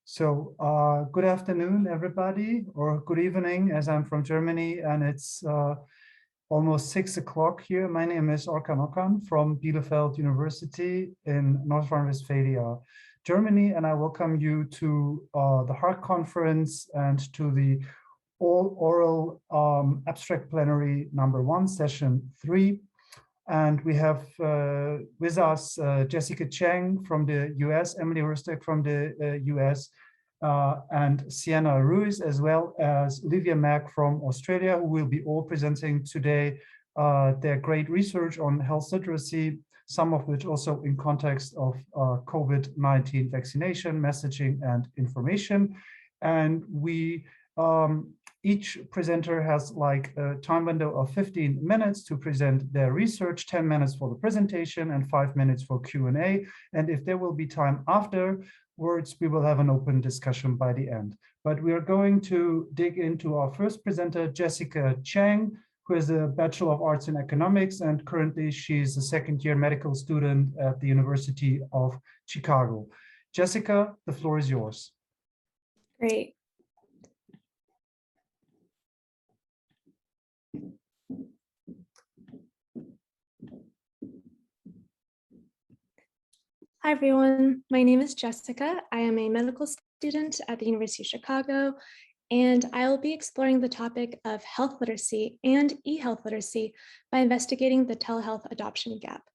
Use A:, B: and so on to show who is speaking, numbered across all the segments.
A: Good afternoon, everybody, or good evening, as I'm from Germany, and it's almost 6 o'clock here. My name is Orkan Okan from Bielefeld University in North Rhine-Westphalia, Germany, and I welcome you to the HARC conference and to the oral abstract plenary #1, session 3. And we have with us Jessica Cheng from the US, Emily Hurstek from the US, and Sienna Ruiz, as well as Olivia Mack from Australia, who will be all presenting today their great research on health literacy, some of which also in context of COVID-19 vaccination, messaging, and information. And we each presenter has like a time window of 15 minutes to present their research, 10 minutes for the presentation, and 5 minutes for Q&A. And if there will be time afterwards, we will have an open discussion by the end. But we are going to dig into our first presenter, Jessica Cheng, who is a Bachelor of Arts in Economics, and currently she's a second-year medical student at the University of Chicago. Jessica, the floor is yours.
B: Great. Hi, everyone. My name is Jessica. I am a medical student at the University of Chicago, and I will be exploring the topic of health literacy and e-health literacy by investigating the telehealth adoption gap.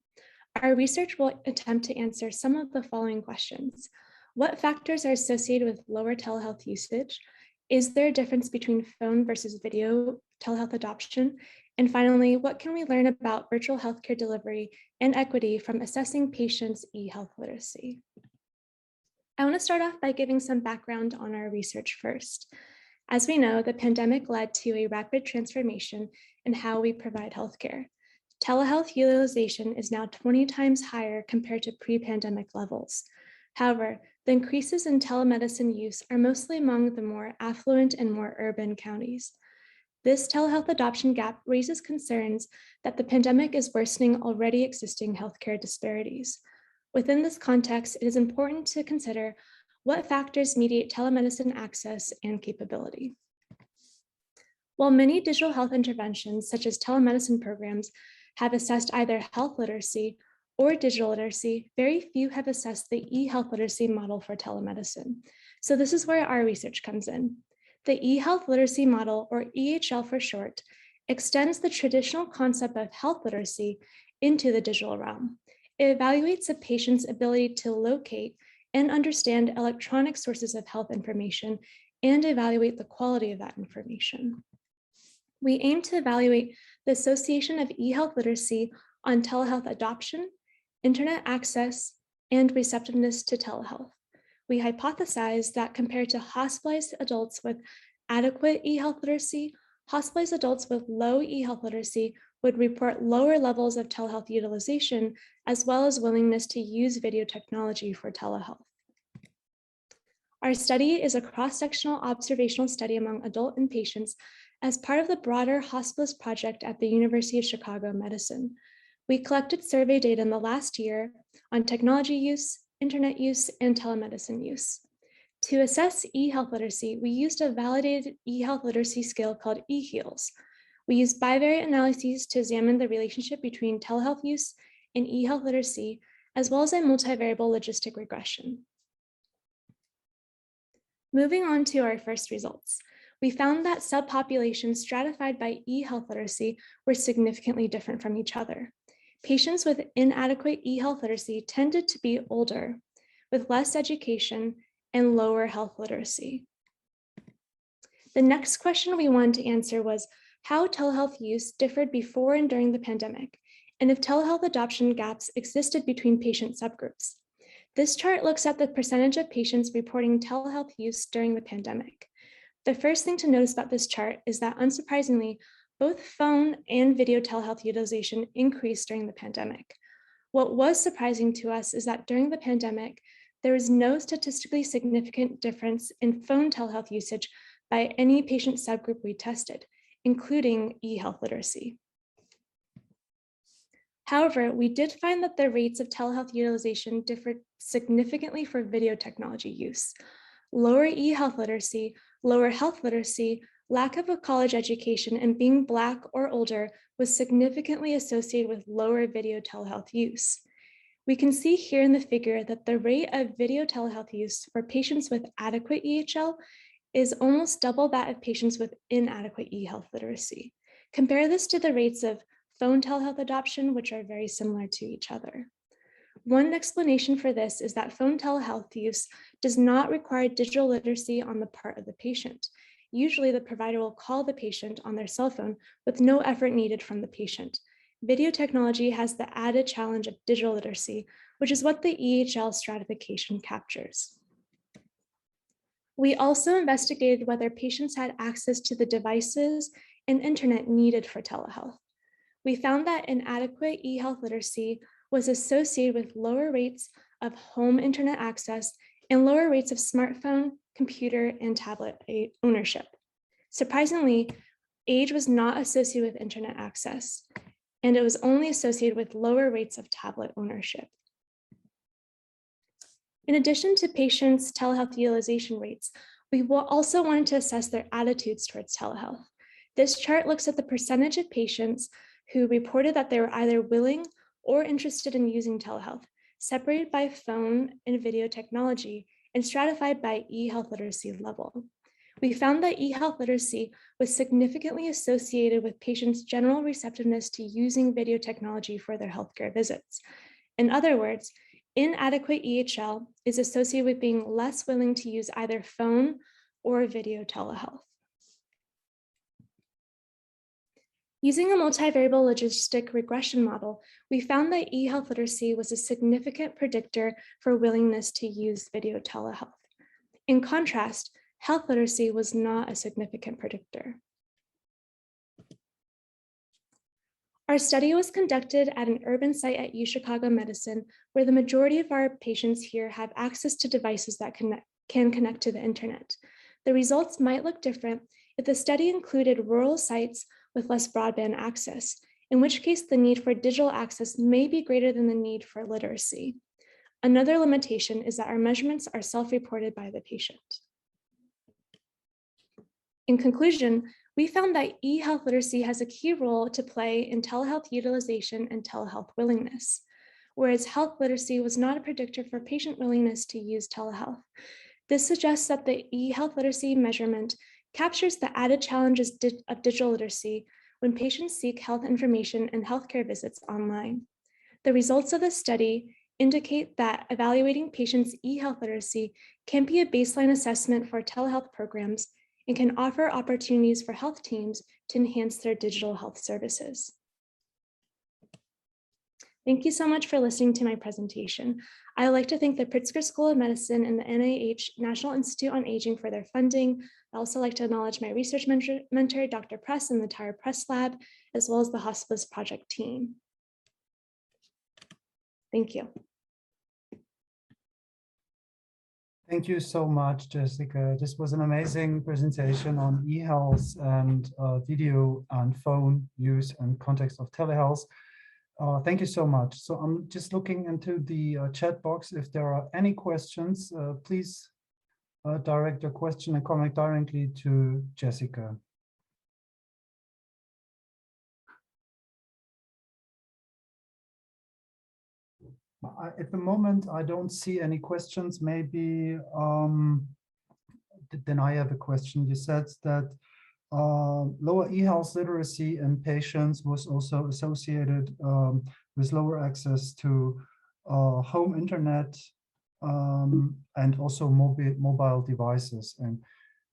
B: Our research will attempt to answer some of the following questions. What factors are associated with lower telehealth usage? Is there a difference between phone versus video telehealth adoption? And finally, what can we learn about virtual healthcare delivery and equity from assessing patients' e-health literacy? I want to start off by giving some background on our research first. As we know, the pandemic led to a rapid transformation in how we provide healthcare. Telehealth utilization is now 20 times higher compared to pre-pandemic levels. However, the increases in telemedicine use are mostly among the more affluent and more urban counties. This telehealth adoption gap raises concerns that the pandemic is worsening already existing healthcare disparities. Within this context, it is important to consider what factors mediate telemedicine access and capability. While many digital health interventions, such as telemedicine programs, have assessed either health literacy or digital literacy, very few have assessed the e-health literacy model for telemedicine. So this is where our research comes in. The e-health literacy model, or EHL for short, extends the traditional concept of health literacy into the digital realm. It evaluates a patient's ability to locate and understand electronic sources of health information and evaluate the quality of that information. We aim to evaluate the association of e-health literacy on telehealth adoption, internet access, and receptiveness to telehealth. We hypothesize that compared to hospitalized adults with adequate e-health literacy, hospitalized adults with low e-health literacy would report lower levels of telehealth utilization, as well as willingness to use video technology for telehealth. Our study is a cross-sectional observational study among adult inpatients as part of the broader hospitalist project at the University of Chicago Medicine. We collected survey data in the last year on technology use, internet use, and telemedicine use. To assess e-health literacy, we used a validated e-health literacy scale called eHeals. We used bivariate analyses to examine the relationship between telehealth use and e-health literacy, as well as a multivariable logistic regression. Moving on to our first results, we found that subpopulations stratified by e-health literacy were significantly different from each other. Patients with inadequate e-health literacy tended to be older, with less education and lower health literacy. The next question we wanted to answer was how telehealth use differed before and during the pandemic, and if telehealth adoption gaps existed between patient subgroups. This chart looks at the percentage of patients reporting telehealth use during the pandemic. The first thing to notice about this chart is that, unsurprisingly, both phone and video telehealth utilization increased during the pandemic. What was surprising to us is that during the pandemic, there was no statistically significant difference in phone telehealth usage by any patient subgroup we tested, including e-health literacy. However, we did find that the rates of telehealth utilization differed significantly for video technology use. Lower e-health literacy, lower health literacy, lack of a college education, and being Black or older was significantly associated with lower video telehealth use. We can see here in the figure that the rate of video telehealth use for patients with adequate EHL is almost double that of patients with inadequate e-health literacy. Compare this to the rates of phone telehealth adoption, which are very similar to each other. One explanation for this is that phone telehealth use does not require digital literacy on the part of the patient. Usually the provider will call the patient on their cell phone with no effort needed from the patient. Video technology has the added challenge of digital literacy, which is what the EHL stratification captures. We also investigated whether patients had access to the devices and internet needed for telehealth. We found that inadequate e-health literacy was associated with lower rates of home internet access and lower rates of smartphone, computer, and tablet ownership. Surprisingly, age was not associated with internet access, and it was only associated with lower rates of tablet ownership. In addition to patients' telehealth utilization rates, we also wanted to assess their attitudes towards telehealth. This chart looks at the percentage of patients who reported that they were either willing or interested in using telehealth, separated by phone and video technology, and stratified by e-health literacy level. We found that e-health literacy was significantly associated with patients' general receptiveness to using video technology for their healthcare visits. In other words, inadequate EHL is associated with being less willing to use either phone or video telehealth. Using a multivariable logistic regression model, we found that e-health literacy was a significant predictor for willingness to use video telehealth. In contrast, health literacy was not a significant predictor. Our study was conducted at an urban site at UChicago Medicine, where the majority of our patients here have access to devices that can connect to the internet. The results might look different if the study included rural sites with less broadband access, in which case the need for digital access may be greater than the need for literacy. Another limitation is that our measurements are self-reported by the patient. In conclusion, we found that e-health literacy has a key role to play in telehealth utilization and telehealth willingness, whereas health literacy was not a predictor for patient willingness to use telehealth. This suggests that the e-health literacy measurement captures the added challenges of digital literacy when patients seek health information and healthcare visits online. The results of the study indicate that evaluating patients' e-health literacy can be a baseline assessment for telehealth programs and can offer opportunities for health teams to enhance their digital health services. Thank you so much for listening to my presentation. I would like to thank the Pritzker School of Medicine and the NIH National Institute on Aging for their funding. I also like to acknowledge my research mentor, Dr. Press, and the entire Press Lab, as well as the Hospice Project team. Thank you.
A: Thank you so much, Jessica. This was an amazing presentation on e-health and video and phone use and context of telehealth. Thank you so much. So I'm just looking into the chat box. If there are any questions, please direct your question and comment directly to Jessica. At the moment, I don't see any questions. Maybe then I have a question. You said that lower e-health literacy in patients was also associated with lower access to home internet and also mobile devices. And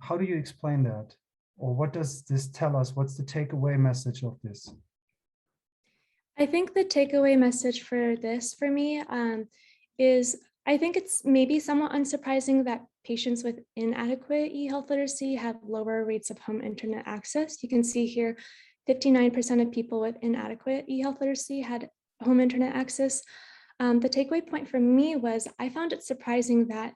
A: how do you explain that? Or what does this tell us? What's the takeaway message of this?
B: I think the takeaway message for this, for me, is I think it's maybe somewhat unsurprising that patients with inadequate e-health literacy have lower rates of home internet access. You can see here, 59% of people with inadequate e-health literacy had home internet access. The takeaway point for me was I found it surprising that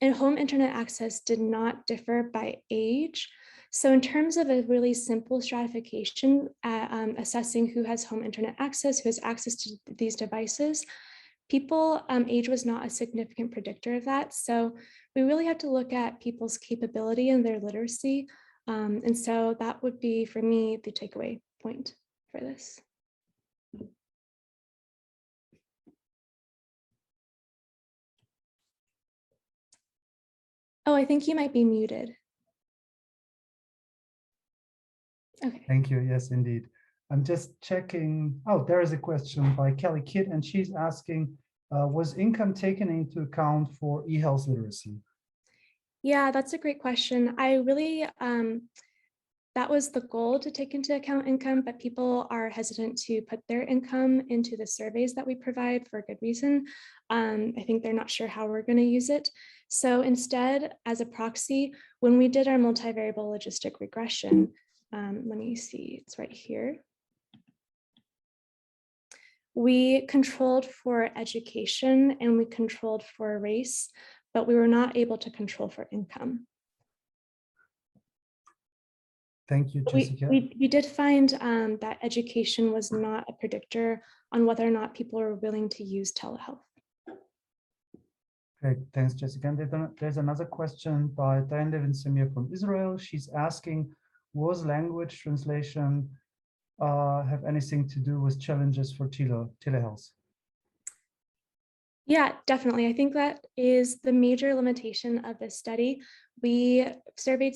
B: home internet access did not differ by age. So in terms of a really simple stratification, assessing who has home internet access, who has access to these devices, people, age was not a significant predictor of that. So we really have to look at people's capability and their literacy. And so that would be, for me, the takeaway point for this. Oh, I think you might be muted. Okay.
A: Thank you. Yes, indeed. I'm just checking. Oh, there is a question by Kelly Kidd, and she's asking, was income taken into account for e-health literacy?
B: Yeah, that's a great question. I really, that was the goal, to take into account income, but people are hesitant to put their income into the surveys that we provide for a good reason. I think they're not sure how we're going to use it. So instead, as a proxy, when we did our multivariable logistic regression, let me see, it's right here. We controlled for education and we controlled for race, but we were not able to control for income.
A: Thank you, Jessica.
B: We did find that education was not a predictor on whether or not people are willing to use telehealth.
A: Great, thanks, Jessica. And there's another question by Diane Devin Samir from Israel. She's asking, was language translation have anything to do with challenges for telehealth?
B: Yeah, definitely. I think that is the major limitation of this study. We surveyed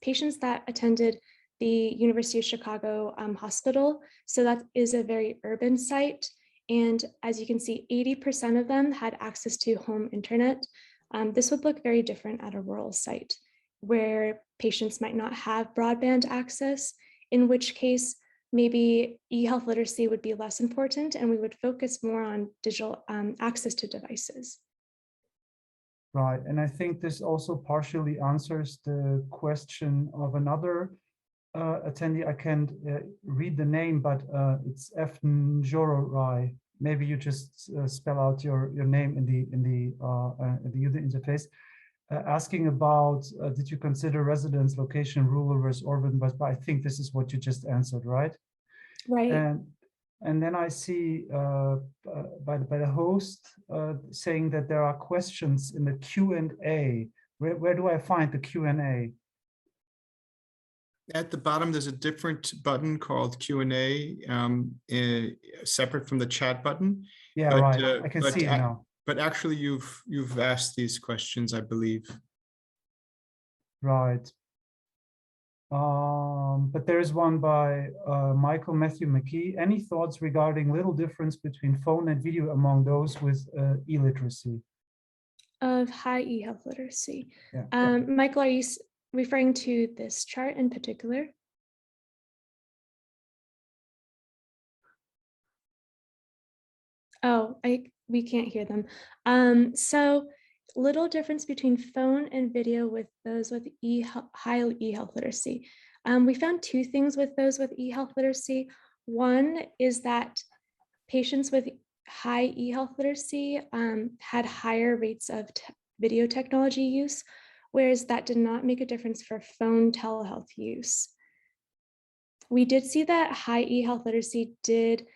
B: patients that attended the University of Chicago hospital. So that is a very urban site. And as you can see, 80% of them had access to home internet. This would look very different at a rural site where patients might not have broadband access, in which case maybe e-health literacy would be less important and we would focus more on digital access to devices.
A: Right, and I think this also partially answers the question of another attendee. I can't read the name, but it's F. Njororai. Maybe you just spell out your name in the user interface. Asking about, did you consider residence location rural versus urban? But I think this is what you just answered, right?
B: Right.
A: And then I see by the host saying that there are questions in the Q&A. Where do I find the Q&A?
C: At the bottom, there's a different button called Q&A, separate from the chat button.
A: Yeah,
C: but,
A: right. I can see it now.
C: But actually, you've asked these questions, I believe.
A: Right. But there is one by Michael Matthew McKee. Any thoughts regarding little difference between phone and video among those with illiteracy?
B: Of high e-health literacy.
A: Yeah.
B: Michael, are you referring to this chart in particular? Oh, we can't hear them. So little difference between phone and video with those with high e-health literacy. We found two things with those with e-health literacy. One is that patients with high e-health literacy had higher rates of video technology use, whereas that did not make a difference for phone telehealth use. We did see that high e-health literacy did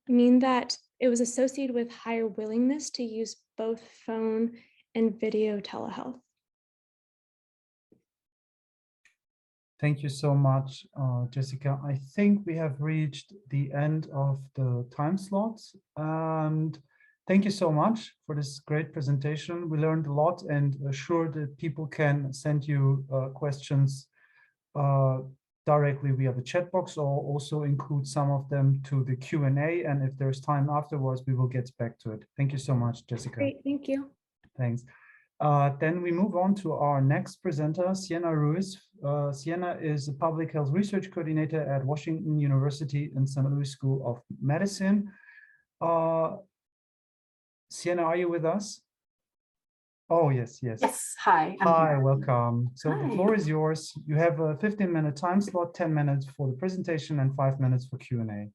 B: mean that it was associated with higher willingness to use both phone and video telehealth.
A: Thank you so much, Jessica. I think we have reached the end of the time slots. And thank you so much for this great presentation. We learned a lot, and sure that people can send you questions directly via the chat box, or also include some of them to the Q&A. And if there's time afterwards, we will get back to it. Thank you so much, Jessica.
B: Great, thank you.
A: Thanks. Then we move on to our next presenter, Sienna Ruiz. Sienna is a public health research coordinator at Washington University in St. Louis School of Medicine. Sienna, are you with us? Oh, yes, yes.
D: Yes, hi.
A: Hi, welcome. So
D: Hi.
A: the floor is yours. You have a 15-minute time slot, 10 minutes for the presentation and 5 minutes for Q&A.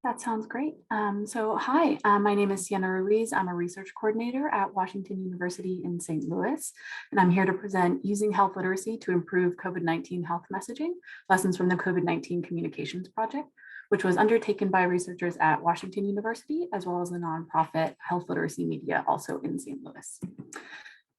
D: That sounds great. Hi, my name is Sienna Ruiz. I'm a research coordinator at Washington University in St. Louis, and I'm here to present Using Health Literacy to Improve COVID-19 Health Messaging, Lessons from the COVID-19 Communications Project, which was undertaken by researchers at Washington University, as well as the nonprofit Health Literacy Media, also in St. Louis.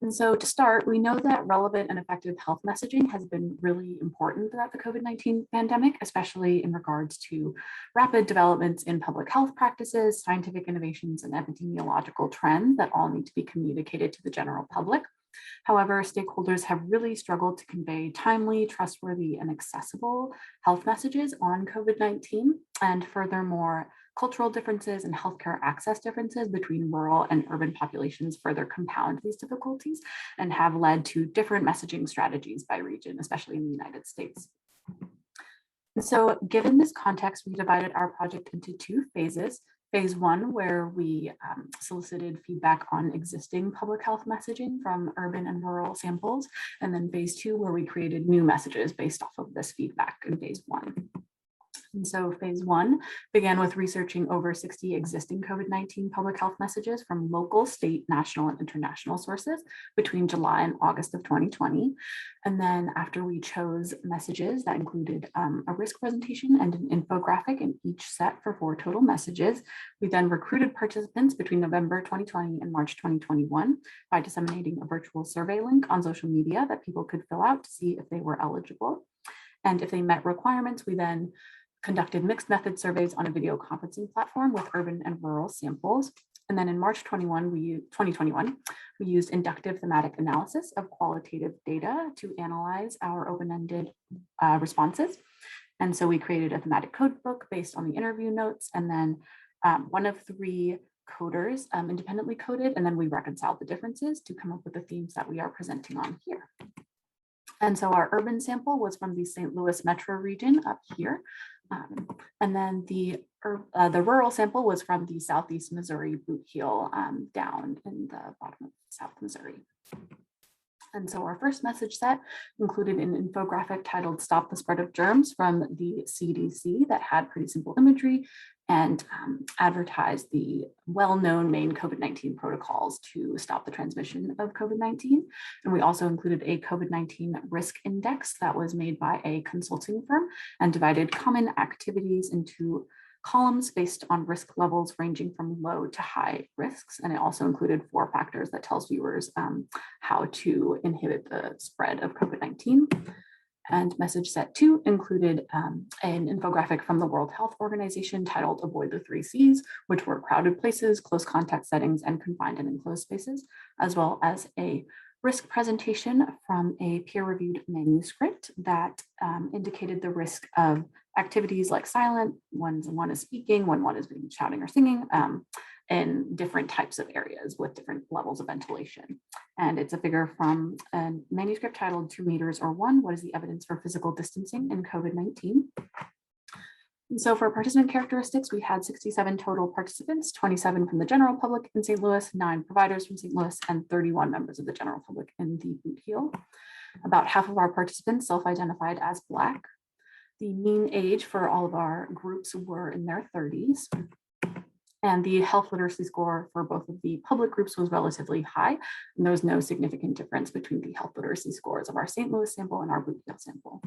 D: And so to start, we know that relevant and effective health messaging has been really important throughout the COVID-19 pandemic, especially in regards to rapid developments in public health practices, scientific innovations, and epidemiological trends that all need to be communicated to the general public. However, stakeholders have really struggled to convey timely, trustworthy, and accessible health messages on COVID-19. And furthermore, cultural differences and healthcare access differences between rural and urban populations further compound these difficulties and have led to different messaging strategies by region, especially in the United States. And so given this context, we divided our project into two phases. Phase one, where we solicited feedback on existing public health messaging from urban and rural samples, and then phase two, where we created new messages based off of this feedback in phase one. And so phase one began with researching over 60 existing COVID-19 public health messages from local, state, national, and international sources between July and August of 2020. And then after we chose messages that included a risk presentation and an infographic in each set for 4 total messages, we then recruited participants between November 2020 and March 2021 by disseminating a virtual survey link on social media that people could fill out to see if they were eligible. And if they met requirements, we then conducted mixed method surveys on a video conferencing platform with urban and rural samples. And then in March 2021, we used inductive thematic analysis of qualitative data to analyze our open-ended responses. And so we created a thematic code book based on the interview notes, and then one of 3 coders independently coded, and then we reconciled the differences to come up with the themes that we are presenting on here. And so our urban sample was from the St. Louis metro region up here. And then the rural sample was from the Southeast Missouri Boot Heel down in the bottom of South Missouri. And so our first message set included an infographic titled "Stop the Spread of Germs" from the CDC that had pretty simple imagery and advertised the well-known main COVID-19 protocols to stop the transmission of COVID-19. And we also included a COVID-19 risk index that was made by a consulting firm and divided common activities into columns based on risk levels ranging from low to high risks. And it also included 4 factors that tells viewers how to inhibit the spread of COVID-19. And message set 2 included an infographic from the World Health Organization titled "Avoid the 3 Cs," which were crowded places, close contact settings, and confined and enclosed spaces, as well as a risk presentation from a peer-reviewed manuscript that indicated the risk of activities like silent, when one is speaking, when one is shouting or singing, in different types of areas with different levels of ventilation. And it's a figure from a manuscript titled 2 meters or 1, what is the evidence for physical distancing in COVID-19? And so for participant characteristics, we had 67 total participants, 27 from the general public in St. Louis, 9 providers from St. Louis, and 31 members of the general public in the Boot Heel. About half of our participants self-identified as Black. The mean age for all of our groups were in their 30s. And the health literacy score for both of the public groups was relatively high. And there was no significant difference between the health literacy scores of our St. Louis sample and our Boot Heel sample.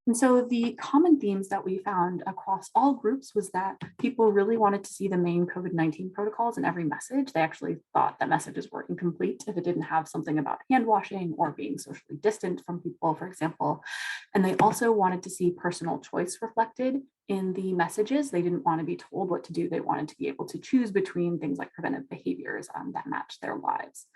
D: And so the common themes that we found across all groups was that people really wanted to see the main COVID-19 protocols in every message. They actually thought that messages were incomplete if it didn't have something about hand washing or being socially distant from people, for example. And they also wanted to see personal choice reflected in the messages. They didn't want to be told what to do. They wanted to be able to choose between things like preventive behaviors that match their lives.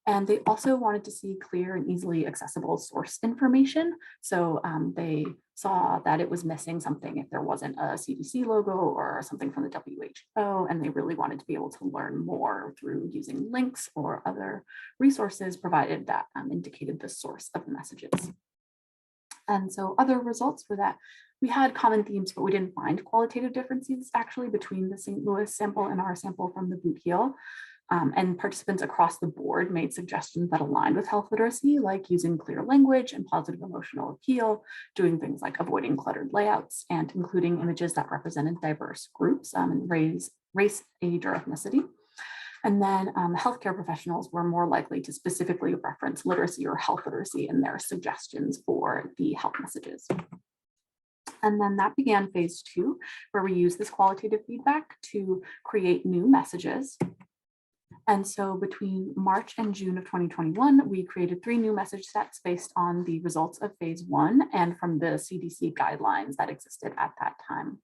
D: And they also wanted to see clear and easily accessible source information. So they saw that it was missing something if there wasn't a CDC logo or something from the WHO, and they really wanted to be able to learn more through using links or other resources provided that indicated the source of the messages. And so other results were that we had common themes, but we didn't find qualitative differences actually between the St. Louis sample and our sample from the Boot Heel. And participants across the board made suggestions that aligned with health literacy, like using clear language and positive emotional appeal, doing things like avoiding cluttered layouts, and including images that represented diverse groups and race, age, or ethnicity. And then healthcare professionals were more likely to specifically reference literacy or health literacy in their suggestions for the health messages. And then that began phase 2, where we used this qualitative feedback to create new messages. And so between March and June of 2021, we created 3 new message sets based on the results of phase 1 and from the CDC guidelines that existed at that time.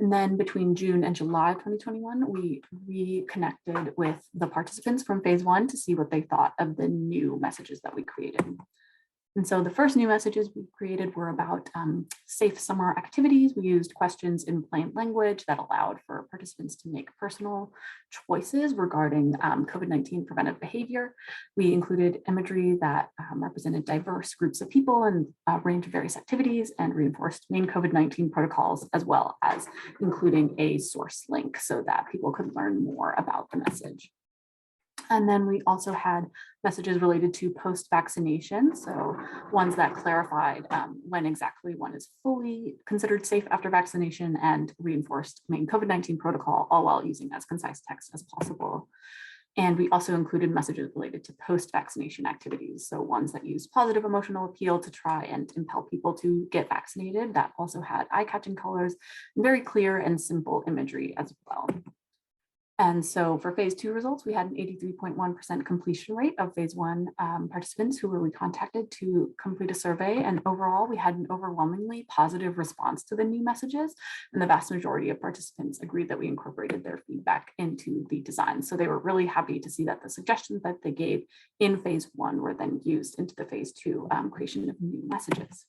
D: And then between June and July of 2021, we reconnected with the participants from phase 1 to see what they thought of the new messages that we created. And so the first new messages we created were about safe summer activities. We used questions in plain language that allowed for participants to make personal choices regarding COVID-19 preventive behavior. We included imagery that represented diverse groups of people and a range of various activities, and reinforced main COVID-19 protocols, as well as including a source link so that people could learn more about the message. And then we also had messages related to post-vaccination, so ones that clarified when exactly one is fully considered safe after vaccination, and reinforced main COVID-19 protocol, all while using as concise text as possible. And we also included messages related to post-vaccination activities, so ones that use positive emotional appeal to try and impel people to get vaccinated, that also had eye-catching colors, and very clear and simple imagery as well. And so for phase 2 results, we had an 83.1% completion rate of phase 1 participants who were recontacted to complete a survey. And overall, we had an overwhelmingly positive response to the new messages. And the vast majority of participants agreed that we incorporated their feedback into the design. So they were really happy to see that the suggestions that they gave in phase 1 were then used into the phase 2 creation of new messages.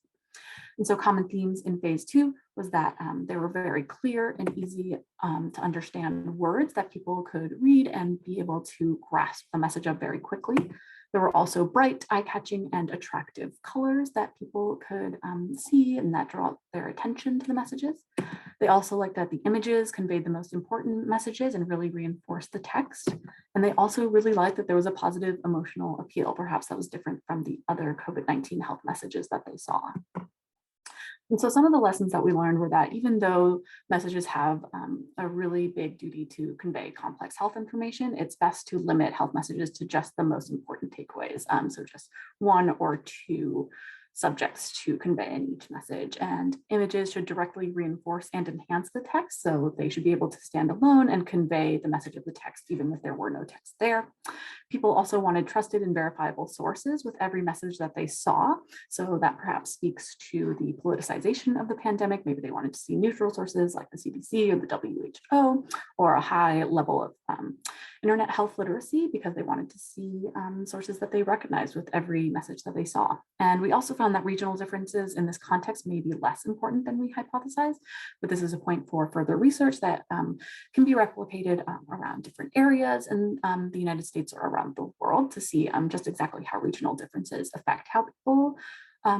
D: And so common themes in phase 2 was that they were very clear and easy to understand words that people could read and be able to grasp the message of very quickly. There were also bright, eye-catching, and attractive colors that people could see and that draw their attention to the messages. They also liked that the images conveyed the most important messages and really reinforced the text. And they also really liked that there was a positive emotional appeal. Perhaps that was different from the other COVID-19 health messages that they saw. And so some of the lessons that we learned were that even though messages have a really big duty to convey complex health information, it's best to limit health messages to just the most important takeaways. So just 1 or 2 subjects to convey in each message, and images should directly reinforce and enhance the text. So they should be able to stand alone and convey the message of the text, even if there were no text there. People also wanted trusted and verifiable sources with every message that they saw. So that perhaps speaks to the politicization of the pandemic. Maybe they wanted to see neutral sources like the CDC or the WHO, or a high level of internet health literacy, because they wanted to see sources that they recognized with every message that they saw. And we also found that regional differences in this context may be less important than we hypothesized, but this is a point for further research that can be replicated around different areas in the United States or around the world to see just exactly how regional differences affect how people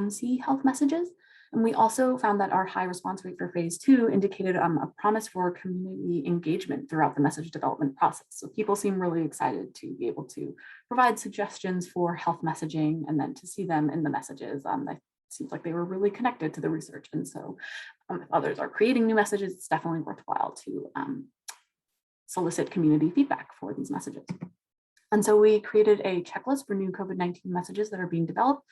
D: see health messages. And we also found that our high response rate for phase 2 indicated a promise for community engagement throughout the message development process. So people seem really excited to be able to provide suggestions for health messaging, and then to see them in the messages. It seems like they were really connected to the research. And so if others are creating new messages, it's definitely worthwhile to solicit community feedback for these messages. And so we created a checklist for new COVID-19 messages that are being developed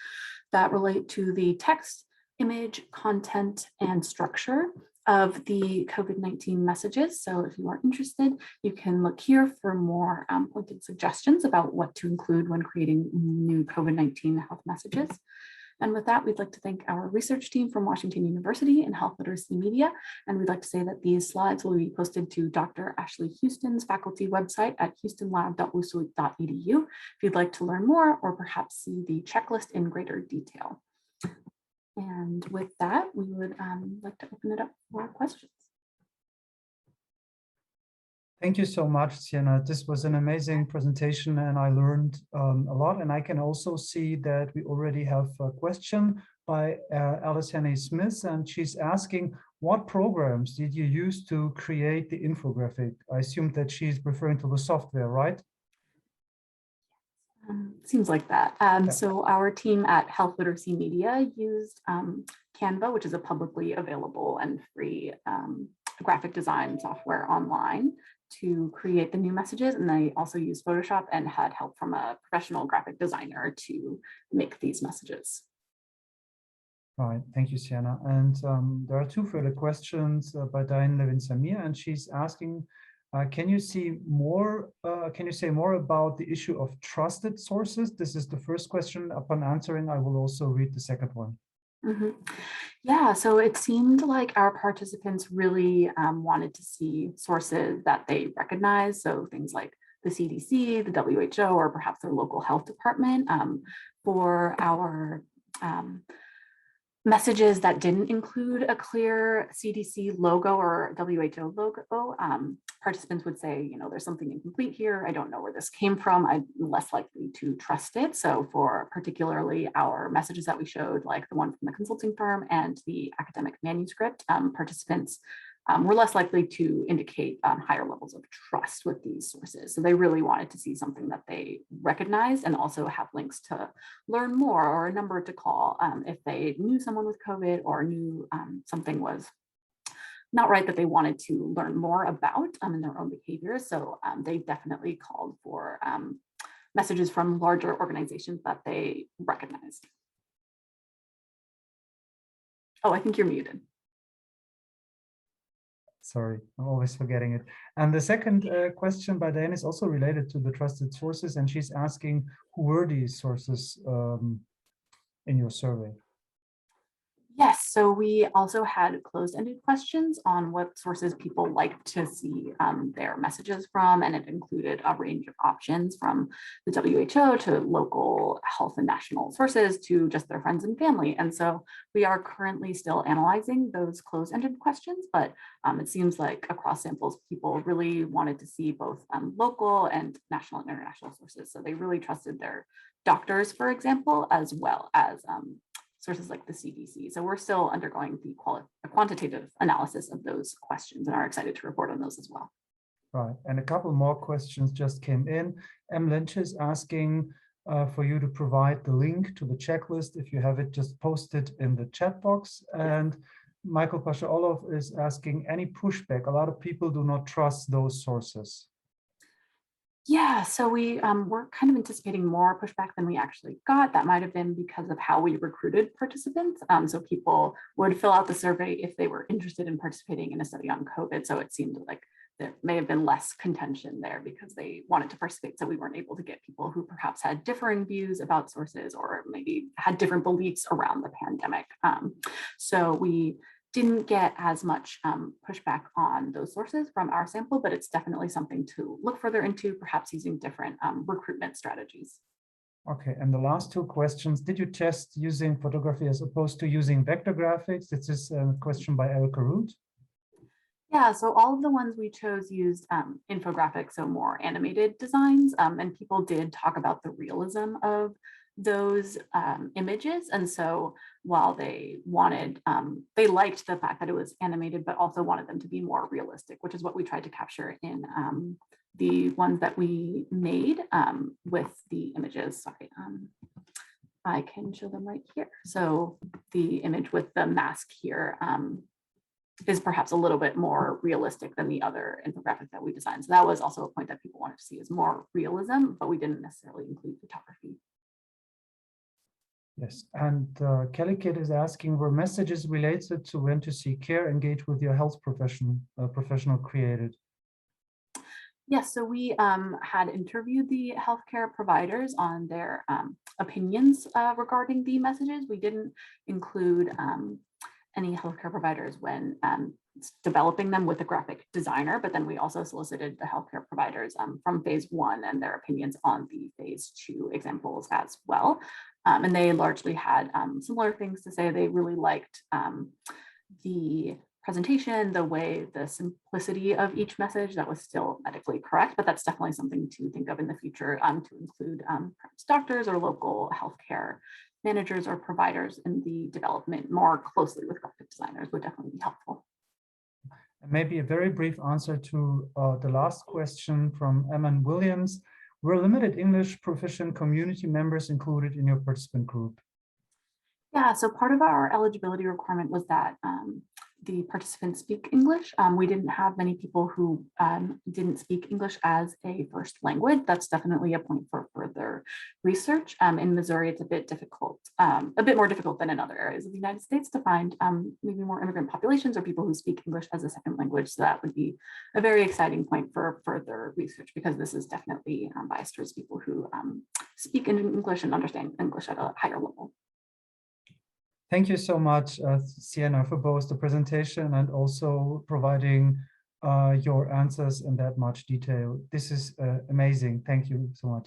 D: that relate to the text, image, content, and structure of the COVID-19 messages. So if you are interested, you can look here for more pointed suggestions about what to include when creating new COVID-19 health messages. And with that, we'd like to thank our research team from Washington University and Health Literacy Media. And we'd like to say that these slides will be posted to Dr. Ashley Houston's faculty website at houstonlab.wusu.edu if you'd like to learn more, or perhaps see the checklist in greater detail. And with that, we would like to open it up for questions.
A: Thank you so much, Sienna. This was an amazing presentation, and I learned a lot. And I can also see that we already have a question by Alice Hannay Smith, and she's asking, what programs did you use to create the infographic? I assume that she's referring to the software, right?
D: Seems like that. So our team at Health Literacy Media used Canva, which is a publicly available and free graphic design software online to create the new messages. And they also used Photoshop and had help from a professional graphic designer to make these messages.
A: Right, thank you, Sienna. And there are two further questions by Diane Levin-Samir, and she's asking, can you say more about the issue of trusted sources? This is the first question. Upon answering, I will also read the second one.
D: Mhm. Yeah, so it seemed like our participants really wanted to see sources that they recognize. So things like the CDC, the WHO, or perhaps their local health department. For our messages that didn't include a clear CDC logo or WHO logo, participants would say, you know, there's something incomplete here. I don't know where this came from. I'm less likely to trust it. So for particularly our messages that we showed, like the one from the consulting firm and the academic manuscript, participants were less likely to indicate higher levels of trust with these sources. So they really wanted to see something that they recognized and also have links to learn more or a number to call if they knew someone with COVID or knew something was not right that they wanted to learn more about in their own behaviors. So they definitely called for messages from larger organizations that they recognized. Oh, I think you're muted.
A: Sorry, I'm always forgetting it. And the second question by Diane is also related to the trusted sources, and she's asking, who were these sources in your survey?
D: Yes, so we also had closed-ended questions on what sources people like to see their messages from, and it included a range of options from the WHO to local health and national sources to just their friends and family. And so we are currently still analyzing those closed-ended questions, but it seems like across samples, people really wanted to see both local and national and international sources. So they really trusted their doctors, for example, as well as sources like the CDC. So we're still undergoing the quantitative analysis of those questions and are excited to report on those as well.
A: Right, and a couple more questions just came in. M. Lynch is asking for you to provide the link to the checklist. If you have it, just post it in the chat box. And Michael Pasha-Olof is asking any pushback. A lot of people do not trust those sources.
D: Yeah, so we were kind of anticipating more pushback than we actually got. That might have been because of how we recruited participants. So people would fill out the survey if they were interested in participating in a study on COVID. So it seemed like there may have been less contention there because they wanted to participate. So we weren't able to get people who perhaps had differing views about sources or maybe had different beliefs around the pandemic. So we didn't get as much pushback on those sources from our sample, but it's definitely something to look further into, perhaps using different recruitment strategies.
A: Okay, and the last two questions. Did you test using photography as opposed to using vector graphics? This is a question by Erica Root.
D: Yeah, so all of the ones we chose used infographics, so more animated designs, and people did talk about the realism of those images. And so while they wanted, they liked the fact that it was animated, but also wanted them to be more realistic, which is what we tried to capture in the ones that we made with the images. Sorry, I can show them right here. So the image with the mask here is perhaps a little bit more realistic than the other infographic that we designed. So that was also a point that people wanted to see, is more realism, but we didn't necessarily include photography.
A: Yes, and Kelly Kid is asking, were messages related to when to seek care engage with your health professional created?
D: Yes, so we had interviewed the healthcare providers on their opinions regarding the messages. We didn't include any healthcare providers when developing them with a graphic designer, but then we also solicited the healthcare providers from phase 1 and their opinions on the phase 2 examples as well. And they largely had similar things to say. They really liked the presentation, the simplicity of each message that was still medically correct, but that's definitely something to think of in the future to include perhaps doctors or local healthcare managers or providers in the development more closely with graphic designers would definitely be helpful.
A: And maybe a very brief answer to the last question from Eman Williams. Were limited English proficient community members included in your participant group?
D: Yeah, so part of our eligibility requirement was that the participants speak English. We didn't have many people who didn't speak English as a first language. That's definitely a point for further research. In Missouri, it's a bit difficult, a bit more difficult than in other areas of the United States to find maybe more immigrant populations or people who speak English as a second language. So that would be a very exciting point for further research, because this is definitely biased towards people who speak in English and understand English at a higher level.
A: Thank you so much, Sienna, for both the presentation and also providing your answers in that much detail. This is amazing. Thank you so much.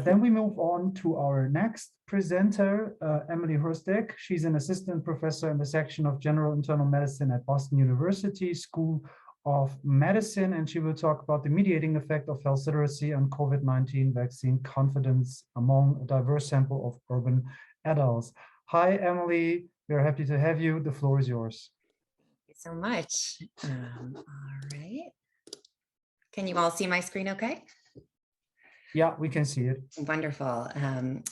A: Then we move on to our next presenter, Emily Hrstek. She's an assistant professor in the section of General Internal Medicine at Boston University School of Medicine, and she will talk about the mediating effect of health literacy on COVID-19 vaccine confidence among a diverse sample of urban adults. Hi, Emily. We're happy to have you. The floor is yours.
E: Thank you so much. All right. Can you all see my screen okay?
A: Yeah, we can see it.
E: Wonderful.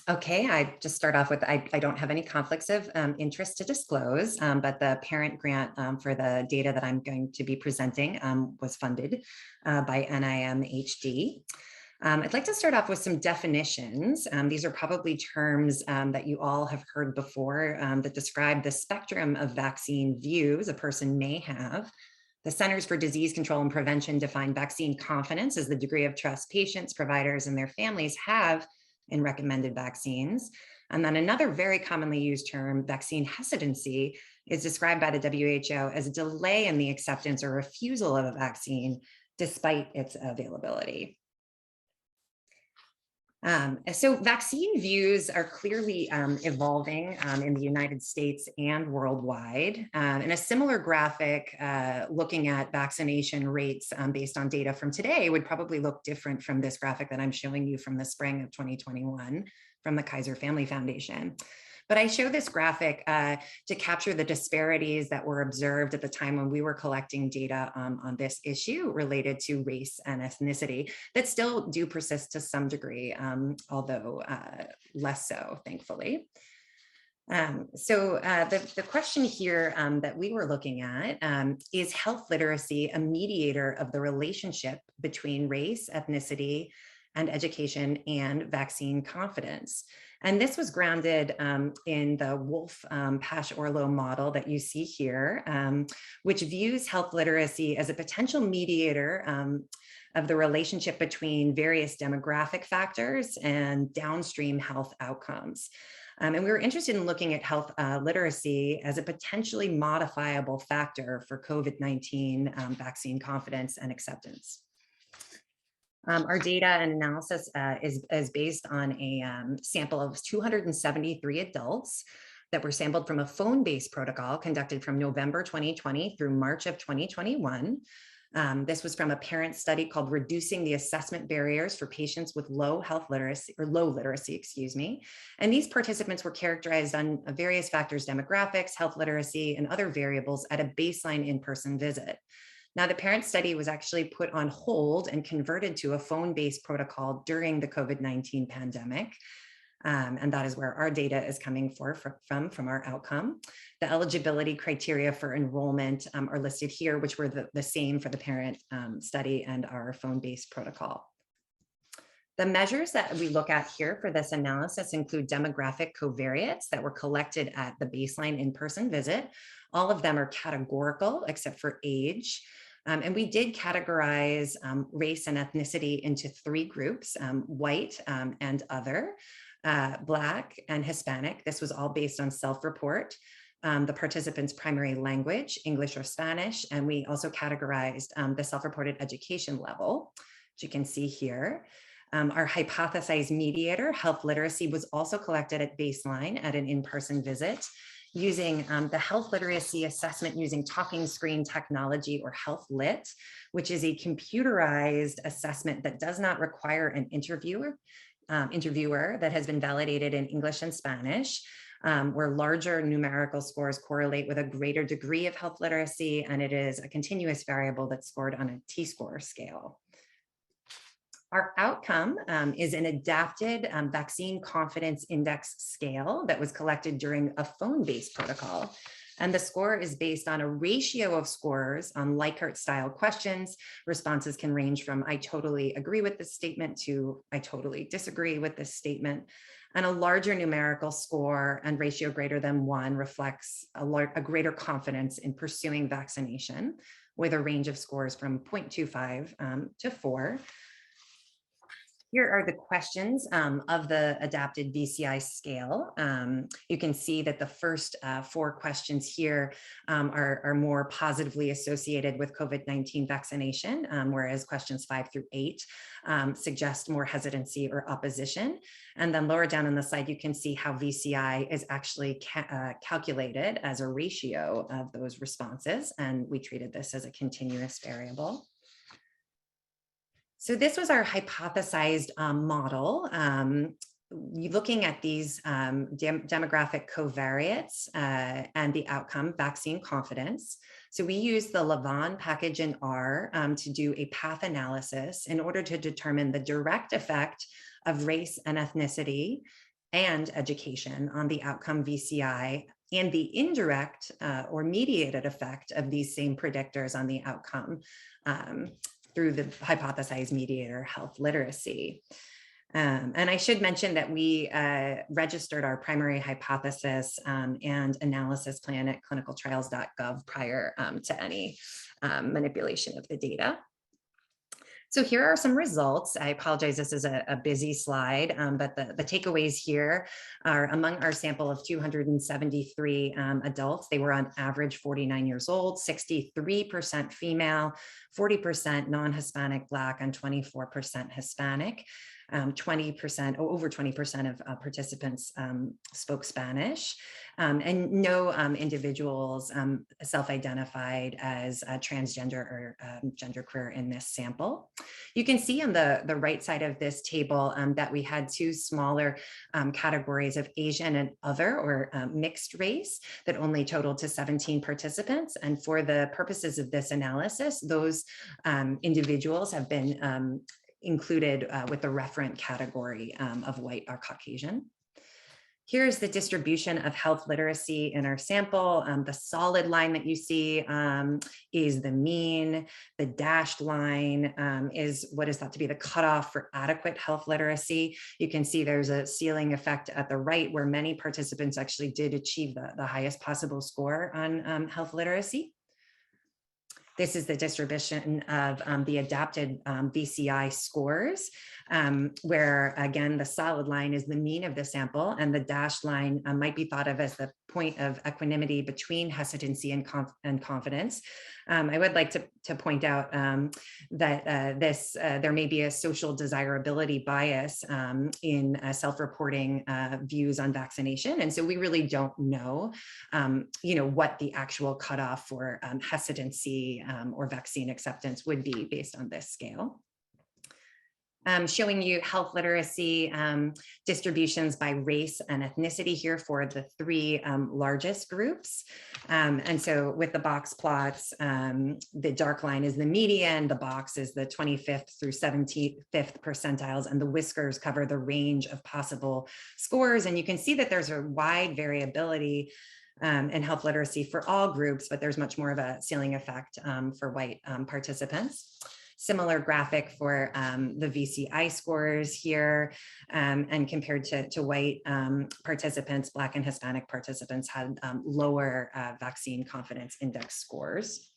E: Okay, I just start off with, I don't have any conflicts of interest to disclose, but the parent grant for the data that I'm going to be presenting was funded by NIMHD. I'd like to start off with some definitions. These are probably terms that you all have heard before that describe the spectrum of vaccine views a person may have. The Centers for Disease Control and Prevention define vaccine confidence as the degree of trust patients, providers, and their families have in recommended vaccines. And then another very commonly used term, vaccine hesitancy, is described by the WHO as a delay in the acceptance or refusal of a vaccine despite its availability. So vaccine views are clearly evolving in the United States and worldwide. In a similar graphic, looking at vaccination rates based on data from today would probably look different from this graphic that I'm showing you from the spring of 2021 from the Kaiser Family Foundation. But I show this graphic to capture the disparities that were observed at the time when we were collecting data on this issue related to race and ethnicity that still do persist to some degree, although less so, thankfully. The question here that we were looking at is health literacy a mediator of the relationship between race, ethnicity, and education and vaccine confidence? And this was grounded in the Wolf-Pash-Orlow model that you see here, which views health literacy as a potential mediator of the relationship between various demographic factors and downstream health outcomes. And we were interested in looking at health literacy as a potentially modifiable factor for COVID-19 vaccine confidence and acceptance. Our data and analysis is based on a sample of 273 adults that were sampled from a phone-based protocol conducted from November 2020 through March of 2021. This was from a parent study called Reducing the Assessment Barriers for Patients with Low Literacy, excuse me. And these participants were characterized on various factors, demographics, health literacy, and other variables at a baseline in-person visit. Now, the parent study was actually put on hold and converted to a phone-based protocol during the COVID-19 pandemic. And that is where our data is coming from our outcome. The eligibility criteria for enrollment are listed here, which were the same for the parent study and our phone-based protocol. The measures that we look at here for this analysis include demographic covariates that were collected at the baseline in-person visit. All of them are categorical except for age. And we did categorize race and ethnicity into three groups, white and other, Black and Hispanic. This was all based on self-report. The participants' primary language, English or Spanish, and we also categorized the self-reported education level, which you can see here. Our hypothesized mediator, health literacy, was also collected at baseline at an in-person visit using the health literacy assessment using talking screen technology, or Health Lit, which is a computerized assessment that does not require an interviewer that has been validated in English and Spanish, where larger numerical scores correlate with a greater degree of health literacy, and it is a continuous variable that's scored on a T-score scale. Our outcome is an adapted vaccine confidence index scale that was collected during a phone-based protocol. And the score is based on a ratio of scores on Likert style questions. Responses can range from I totally agree with this statement to I totally disagree with this statement. And a larger numerical score and ratio greater than 1 reflects a greater confidence in pursuing vaccination, with a range of scores from 0.25 to 4. Here are the questions of the adapted VCI scale. You can see that the first 4 questions here are more positively associated with COVID-19 vaccination, whereas questions 5 through 8 suggest more hesitancy or opposition. And then lower down on the slide, you can see how VCI is actually calculated as a ratio of those responses. And we treated this as a continuous variable. So this was our hypothesized model, looking at these demographic covariates and the outcome, vaccine confidence. So we used the Lavon package in R to do a path analysis in order to determine the direct effect of race and ethnicity and education on the outcome VCI, and the indirect or mediated effect of these same predictors on the outcome through the hypothesized mediator health literacy. And I should mention that we registered our primary hypothesis and analysis plan at clinicaltrials.gov prior to any manipulation of the data. So here are some results. I apologize, this is a busy slide, but the takeaways here are among our sample of 273 adults. They were on average 49 years old, 63% female, 40% non-Hispanic Black, and 24% Hispanic. 20%, over 20% of participants spoke Spanish, and no individuals self-identified as transgender or genderqueer in this sample. You can see on the right side of this table that we had 2 smaller categories of Asian and other, or mixed race, that only totaled to 17 participants. And for the purposes of this analysis, those individuals have been included with the referent category of white or Caucasian. Here's the distribution of health literacy in our sample. The solid line that you see is the mean. The dashed line is what is thought to be the cutoff for adequate health literacy. You can see there's a ceiling effect at the right where many participants actually did achieve the highest possible score on health literacy. This is the distribution of the adapted VCI scores, where again, the solid line is the mean of the sample, and the dashed line might be thought of as the point of equanimity between hesitancy and confidence. I would like to point out that there may be a social desirability bias in self-reporting views on vaccination, and so we really don't know, what the actual cutoff for hesitancy or vaccine acceptance would be based on this scale. Showing you health literacy distributions by race and ethnicity here for the 3 largest groups. And so with the box plots, the dark line is the median, the box is the 25th through 75th percentiles, and the whiskers cover the range of possible scores. And you can see that there's a wide variability in health literacy for all groups, but there's much more of a ceiling effect for white participants. Similar graphic for the VCI scores here, and compared to white participants, Black and Hispanic participants had lower vaccine confidence index scores.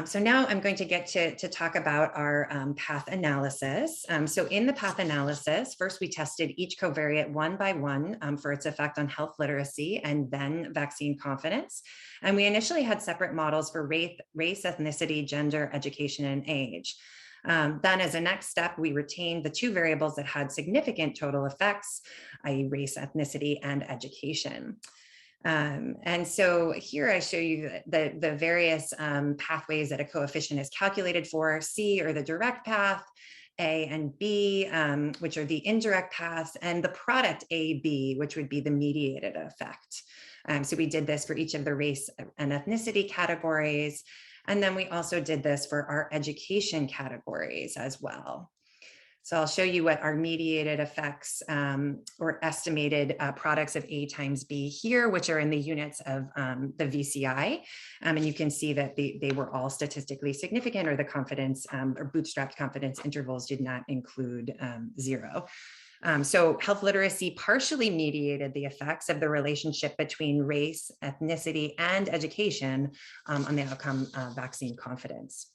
E: So now I'm going to get to talk about our path analysis. So in the path analysis, first we tested each covariate one by one for its effect on health literacy and then vaccine confidence. And we initially had separate models for race, ethnicity, gender, education, and age. Then as a next step, we retained the 2 variables that had significant total effects, i.e. race, ethnicity, and education. And so here I show you the various pathways that a coefficient is calculated for. C are the direct path, A and B, which are the indirect paths, and the product AB, which would be the mediated effect. So we did this for each of the race and ethnicity categories. And then we also did this for our education categories as well. So I'll show you what our mediated effects or estimated products of A times B here, which are in the units of the VCI. And you can see that they were all statistically significant, or the confidence or bootstrapped confidence intervals did not include 0. So health literacy partially mediated the effects of the relationship between race, ethnicity, and education on the outcome of vaccine confidence.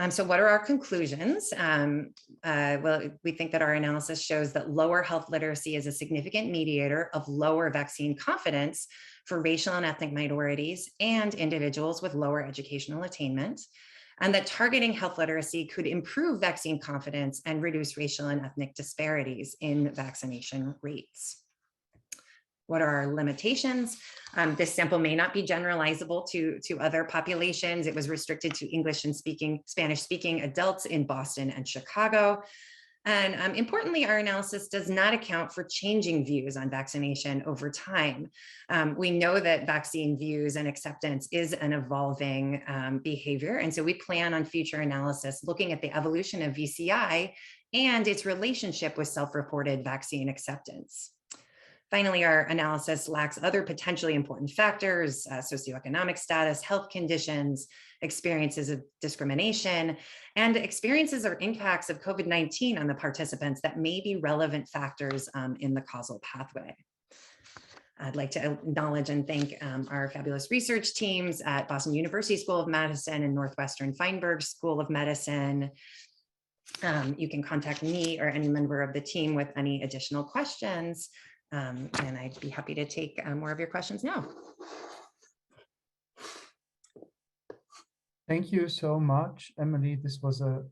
E: So what are our conclusions? Well, we think that our analysis shows that lower health literacy is a significant mediator of lower vaccine confidence for racial and ethnic minorities and individuals with lower educational attainment, and that targeting health literacy could improve vaccine confidence and reduce racial and ethnic disparities in vaccination rates. What are our limitations? This sample may not be generalizable to other populations. It was restricted to English and Spanish speaking adults in Boston and Chicago. And importantly, our analysis does not account for changing views on vaccination over time. We know that vaccine views and acceptance is an evolving behavior. And so we plan on future analysis looking at the evolution of VCI and its relationship with self-reported vaccine acceptance. Finally, our analysis lacks other potentially important factors, socioeconomic status, health conditions, experiences of discrimination, and experiences or impacts of COVID-19 on the participants that may be relevant factors in the causal pathway. I'd like to acknowledge and thank our fabulous research teams at Boston University School of Medicine and Northwestern Feinberg School of Medicine. You can contact me or any member of the team with any additional questions. And I'd be happy to take more of your questions now.
A: Thank you so much, Emily. This was a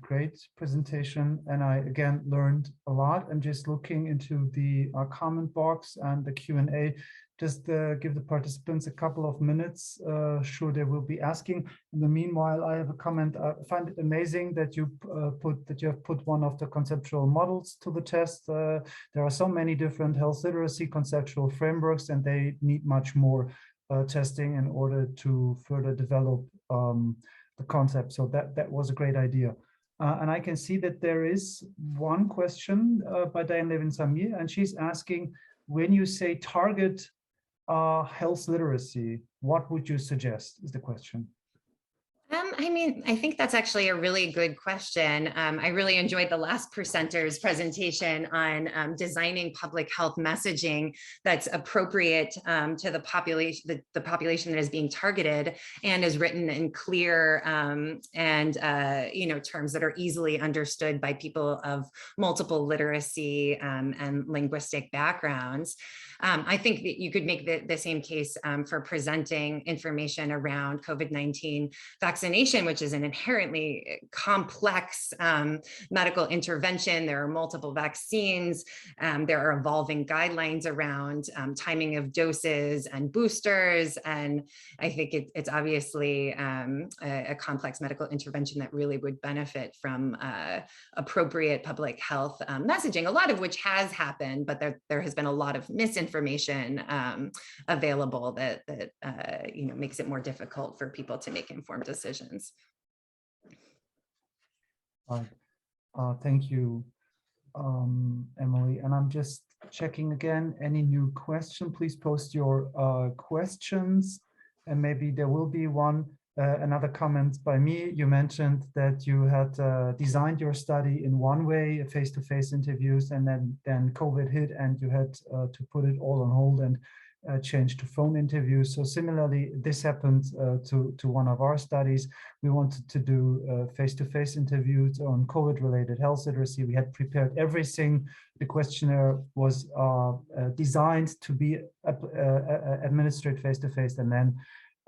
A: great presentation, and I again learned a lot. I'm just looking into the comment box and the Q&A. Just give the participants a couple of minutes. Sure, they will be asking. In the meanwhile, I have a comment. I find it amazing that you have put one of the conceptual models to the test. There are so many different health literacy conceptual frameworks, and they need much more testing in order to further develop the concept. So that was a great idea. And I can see that there is one question by Diane Levin-Samir, and she's asking, when you say target health literacy, what would you suggest is the question?
E: I mean, I think that's actually a really good question. I really enjoyed the last presenter's presentation on designing public health messaging that's appropriate to the population, the population that is being targeted, and is written in clear and terms that are easily understood by people of multiple literacy and linguistic backgrounds. I think that you could make the same case for presenting information around COVID-19 vaccination, which is an inherently complex medical intervention. There are multiple vaccines. There are evolving guidelines around timing of doses and boosters. And I think it's obviously a complex medical intervention that really would benefit from appropriate public health messaging, a lot of which has happened, but there has been a lot of misinformation available that makes it more difficult for people to make informed decisions.
A: Thank you, Emily. And I'm just checking again, any new question, please post your questions, and maybe there will be another comment by me. You mentioned that you had designed your study in one way, face-to-face interviews, and then COVID hit and you had to put it all on hold and change to phone interviews. So similarly, this happened to one of our studies. We wanted to do face-to-face interviews on COVID-related health literacy. We had prepared everything. The questionnaire was designed to be administered face-to-face, and then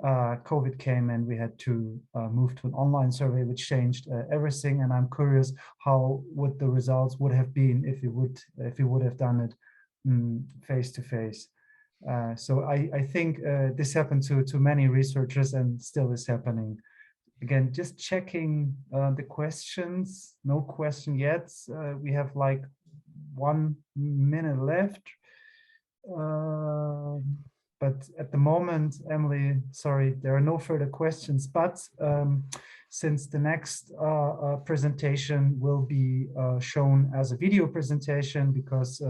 A: COVID came and we had to move to an online survey, which changed everything. And I'm curious how would the results would have been if you would have done it face-to-face. So I think this happened to many researchers and still is happening. Again, just checking the questions. No question yet. We have like 1 minute left. But at the moment, Emily, sorry, there are no further questions. But since the next presentation will be shown as a video presentation because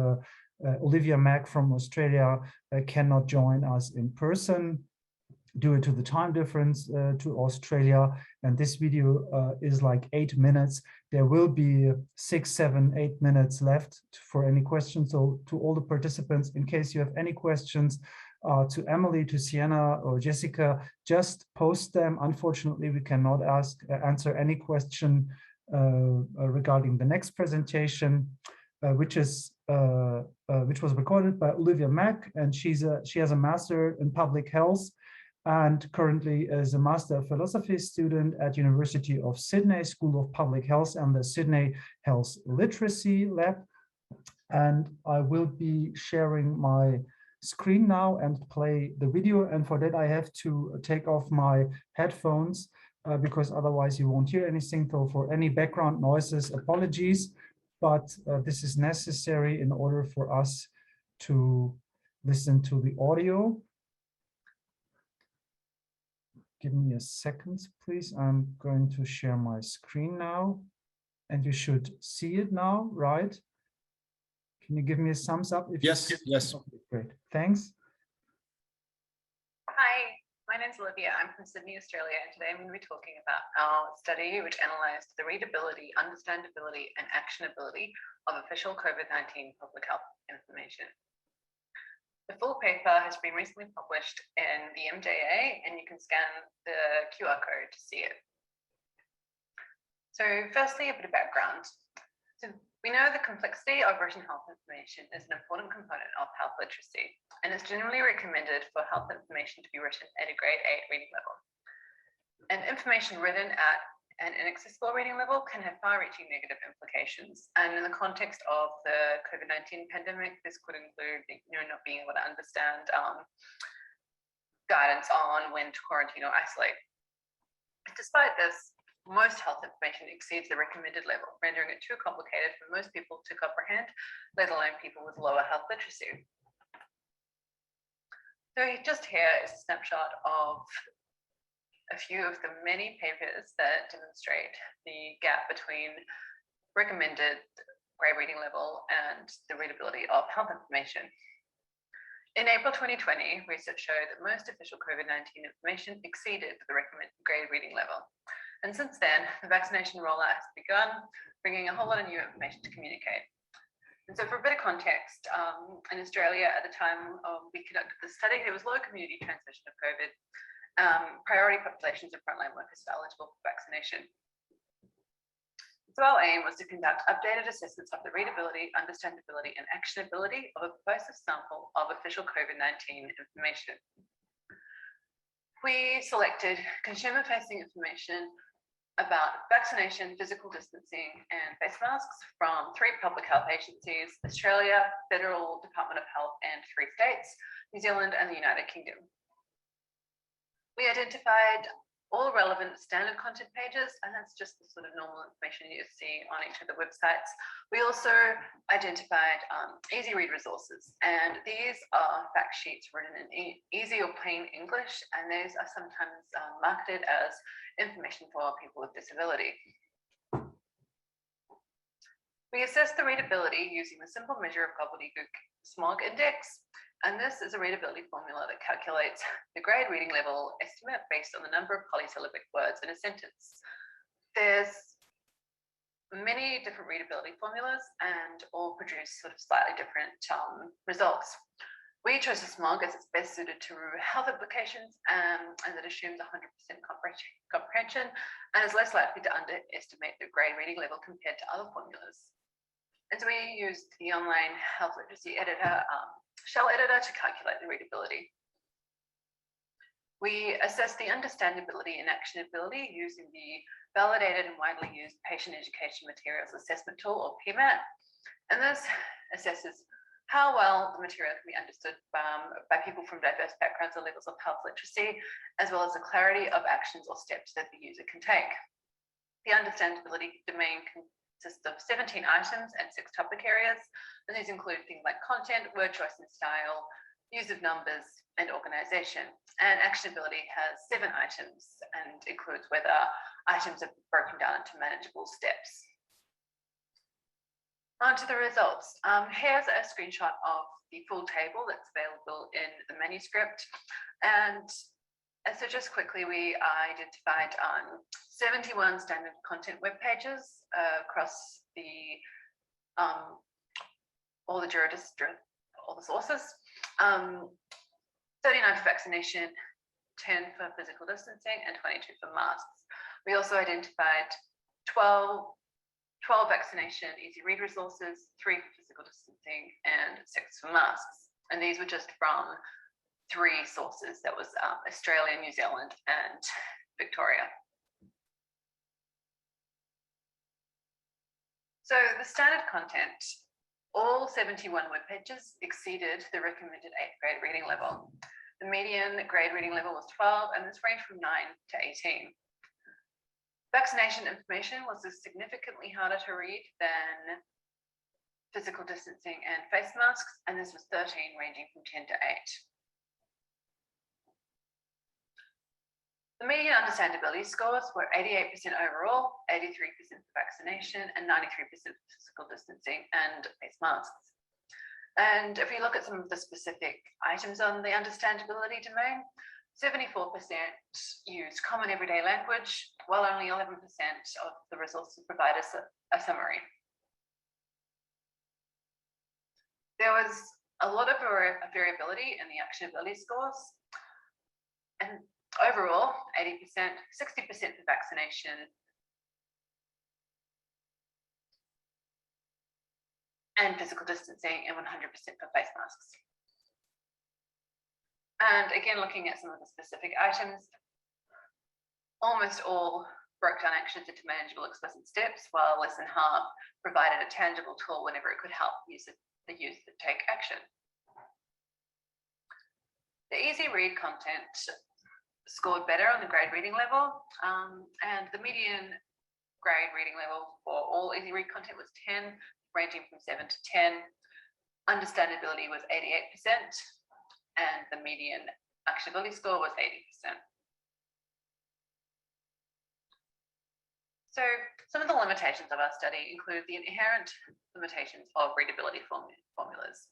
A: Olivia Mack from Australia cannot join us in person due to the time difference to Australia. And this video is like 8 minutes. There will be 6, 7, 8 minutes left for any questions. So to all the participants, in case you have any questions, to Emily, to Sienna or Jessica, just post them. Unfortunately, we cannot answer any question regarding the next presentation, which was recorded by Olivia Mack, and she has a master in public health and currently is a Master of Philosophy student at University of Sydney School of Public Health and the Sydney Health Literacy Lab. And I will be sharing my screen now and play the video. And for that, I have to take off my headphones because otherwise you won't hear anything. So for any background noises, apologies, but this is necessary in order for us to listen to the audio. Give me a second, please. I'm going to share my screen now, and you should see it now, right? Can you give me a thumbs up? If
C: Yes, yes.
A: Okay, great, thanks.
F: Hi, my name's Olivia. I'm from Sydney, Australia, and today I'm going to be talking about our study which analysed the readability, understandability, and actionability of official COVID-19 public health information. The full paper has been recently published in the MJA, and you can scan the QR code to see it. So firstly, a bit of background. So we know the complexity of written health information is an important component of health literacy, and it's generally recommended for health information to be written at a grade 8 reading level. And information written at an inaccessible reading level can have far-reaching negative implications. And in the context of the COVID-19 pandemic, this could include, not being able to understand guidance on when to quarantine or isolate. Despite this, most health information exceeds the recommended level, rendering it too complicated for most people to comprehend, let alone people with lower health literacy. So just here is a snapshot of a few of the many papers that demonstrate the gap between recommended grade reading level and the readability of health information. In April 2020, research showed that most official COVID-19 information exceeded the recommended grade reading level. And since then, the vaccination rollout has begun, bringing a whole lot of new information to communicate. And so for a bit of context, in Australia at the time we conducted the study, there was low community transmission of COVID. Priority populations of frontline workers eligible for vaccination. So our aim was to conduct updated assessments of the readability, understandability, and actionability of a pervasive sample of official COVID-19 information. We selected consumer-facing information about vaccination, physical distancing, and face masks from 3 public health agencies: Australia, Federal Department of Health, and 3 states, New Zealand, and the United Kingdom. We identified all relevant standard content pages, and that's just the sort of normal information you see on each of the websites. We also identified easy read resources, and these are fact sheets written in easy or plain English, and these are sometimes marketed as information for people with disability. We assessed the readability using the simple measure of gobbledygook SMOG index. And this is a readability formula that calculates the grade reading level estimate based on the number of polysyllabic words in a sentence. There's many different readability formulas and all produce sort of slightly different results. We chose a SMOG as it's best suited to health implications and it assumes 100% comprehension and is less likely to underestimate the grade reading level compared to other formulas. And so we used the online health literacy editor, shell editor, to calculate the readability. We assessed the understandability and actionability using the Validated and Widely Used Patient Education Materials Assessment Tool, or PMAT. And this assesses how well the material can be understood by people from diverse backgrounds or levels of health literacy, as well as the clarity of actions or steps that the user can take. The understandability domain consists of 17 items and 6 topic areas, and these include things like content, word choice and style, use of numbers, and organization. And actionability has 7 items and includes whether items are broken down into manageable steps. On to the results. Here's a screenshot of the full table that's available in the manuscript. And so just quickly, we identified 71 standard content web pages across the all the sources, 39 for vaccination, 10 for physical distancing, and 22 for masks. We also identified 12 vaccination easy read resources, 3 for physical distancing, and 6 for masks. And these were just from 3 sources. That was Australia, New Zealand, and Victoria. So the standard content, all 71 web pages exceeded the recommended 8th grade reading level. The median grade reading level was 12, and this ranged from 9 to 18. Vaccination information was significantly harder to read than physical distancing and face masks, and this was 13, ranging from 10 to 8. The median understandability scores were 88% overall, 83% for vaccination, and 93% for physical distancing and face masks. And if we look at some of the specific items on the understandability domain, 74% used common everyday language, while only 11% of the resources provide us a summary. There was a lot of variability in the actionability scores, and overall, 80%, 60% for vaccination, and physical distancing, and 100% for face masks. And again, looking at some of the specific items, almost all broke down actions into manageable explicit steps, while less than half provided a tangible tool whenever it could help the user to take action. The easy read content scored better on the grade reading level, and the median grade reading level for all easy read content was 10, ranging from 7 to 10. Understandability was 88%, and the median actionability score was 80%. So some of the limitations of our study include the inherent limitations of readability formulas.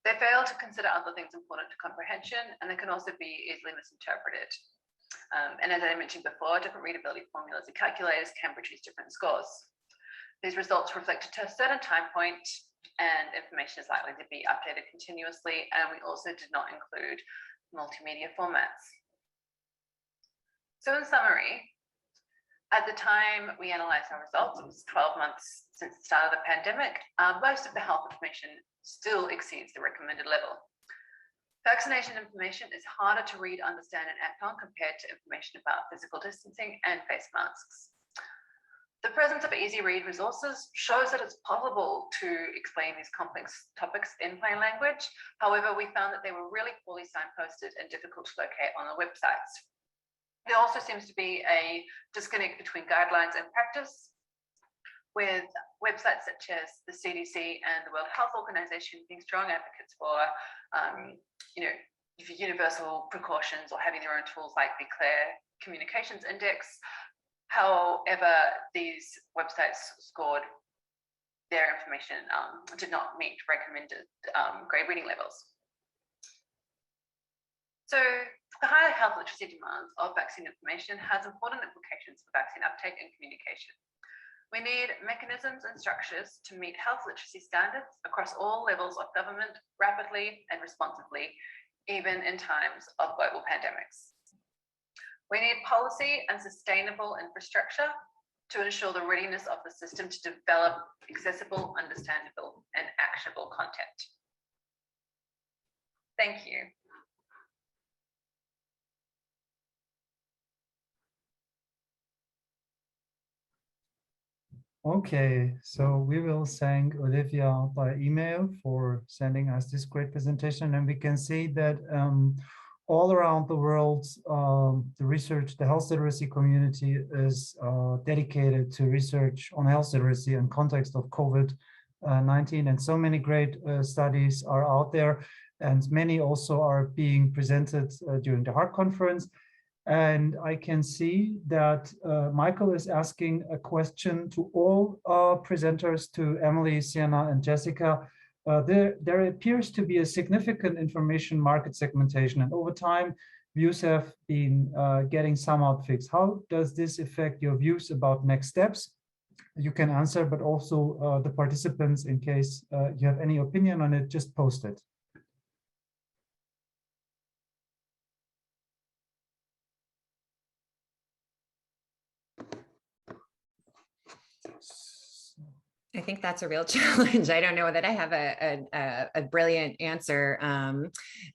F: They fail to consider other things important to comprehension, and they can also be easily misinterpreted. And as I mentioned before, different readability formulas and calculators can produce different scores. These results reflected to a certain time point, and information is likely to be updated continuously, and we also did not include multimedia formats. So in summary, at the time we analysed our results, it was 12 months since the start of the pandemic, most of the health information still exceeds the recommended level. Vaccination information is harder to read, understand, and act on compared to information about physical distancing and face masks. The presence of easy read resources shows that it's possible to explain these complex topics in plain language. However, we found that they were really poorly signposted and difficult to locate on the websites. There also seems to be a disconnect between guidelines and practice, with websites such as the CDC and the World Health Organization being strong advocates for universal precautions or having their own tools like the Clear Communications Index. However, these websites scored their information did not meet recommended grade reading levels. So the higher health literacy demands of vaccine information has important implications for vaccine uptake and communication. We need mechanisms and structures to meet health literacy standards across all levels of government rapidly and responsibly, even in times of global pandemics. We need policy and sustainable infrastructure to ensure the readiness of the system to develop accessible, understandable, and actionable content. Thank you.
A: Okay, so we will thank Olivia by email for sending us this great presentation, and we can see that all around the world, the health literacy community is dedicated to research on health literacy in context of COVID-19, and so many great studies are out there, and many also are being presented during the HARC conference. And I can see that Michael is asking a question to all presenters, to Emily, Sienna, and Jessica. There appears to be a significant information market segmentation, and over time, views have been getting somewhat fixed. How does this affect your views about next steps? You can answer, but also the participants, in case you have any opinion on it, just post it.
E: I think that's a real challenge. I don't know that I have a brilliant answer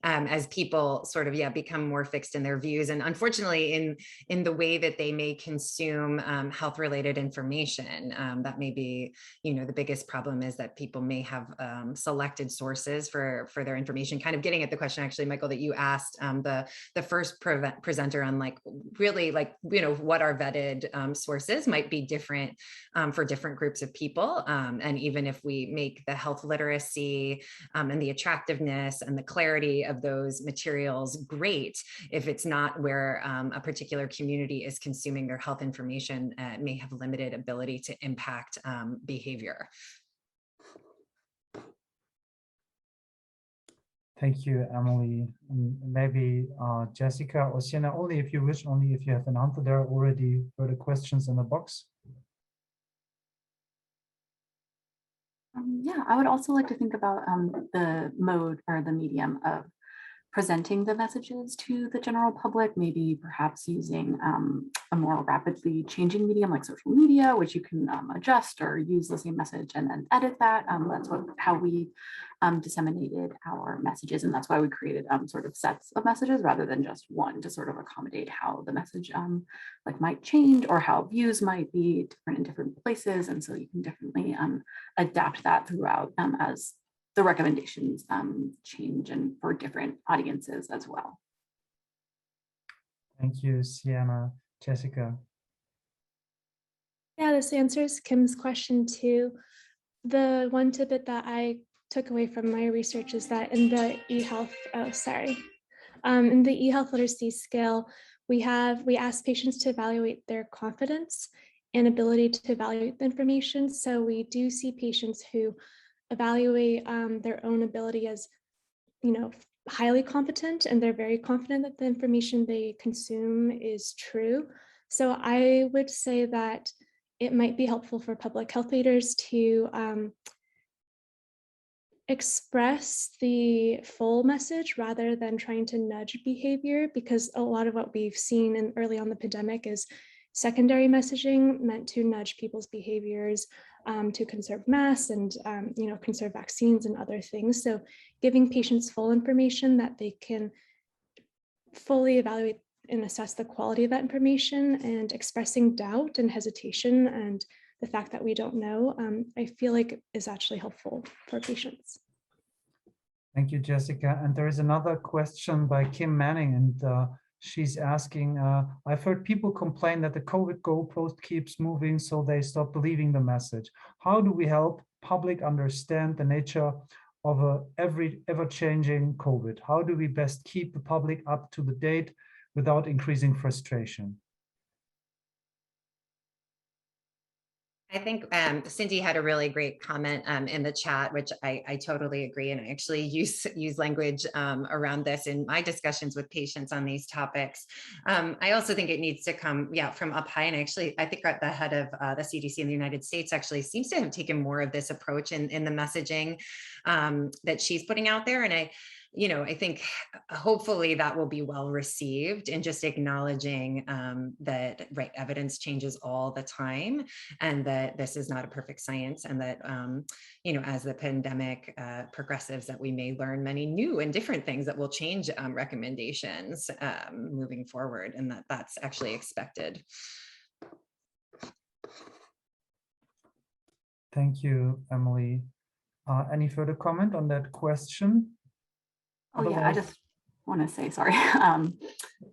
E: as people sort of become more fixed in their views, and unfortunately in the way that they may consume health related information. That may be, the biggest problem is that people may have selected sources for their information. Kind of getting at the question actually, Michael, that you asked the first presenter on really what are vetted sources might be different for different groups of people. And even if we make the health literacy and the attractiveness and the clarity of those materials great, if it's not where a particular community is consuming their health information, it may have limited ability to impact behavior.
A: Thank you, Emily. Maybe Jessica or Sienna, only if you wish, only if you have an answer. There are already further questions in the box.
D: Yeah, I would also like to think about the mode or the medium of presenting the messages to the general public, maybe perhaps using a more rapidly changing medium like social media, which you can adjust or use the same message and then edit that. That's how we disseminated our messages. And that's why we created sort of sets of messages rather than just one, to sort of accommodate how the message might change or how views might be different in different places. And so you can definitely adapt that throughout as the recommendations change and for different audiences as well.
A: Thank you, Sienna. Jessica.
B: Yeah, this answers Kim's question too. The one tidbit that I took away from my research is that in the e-health, in the e-health literacy scale, we ask patients to evaluate their confidence and ability to evaluate the information. So we do see patients who evaluate their own ability as, highly competent, and they're very confident that the information they consume is true. So I would say that it might be helpful for public health leaders to express the full message rather than trying to nudge behavior, because a lot of what we've seen in early on the pandemic is secondary messaging meant to nudge people's behaviors to conserve masks and conserve vaccines and other things. So giving patients full information that they can fully evaluate and assess the quality of that information, and expressing doubt and hesitation and the fact that we don't know, I feel like is actually helpful for patients.
A: Thank you, Jessica. And there is another question by Kim Manning, and she's asking, I've heard people complain that the COVID goalpost keeps moving, so they stop believing the message. How do we help public understand the nature of a ever-changing COVID? How do we best keep the public up to the date without increasing frustration?
E: I think Cindy had a really great comment in the chat, which I totally agree. And I actually use language around this in my discussions with patients on these topics. I also think it needs to come from up high. And actually, I think the head of the CDC in the United States actually seems to have taken more of this approach in the messaging that she's putting out there. And I think hopefully that will be well received, and just acknowledging that evidence changes all the time, and that this is not a perfect science, and that as the pandemic progresses, that we may learn many new and different things that will change recommendations moving forward, and that's actually expected.
A: Thank you, Emily. Any further comment on that question?
D: Oh yeah, I just want to say, sorry,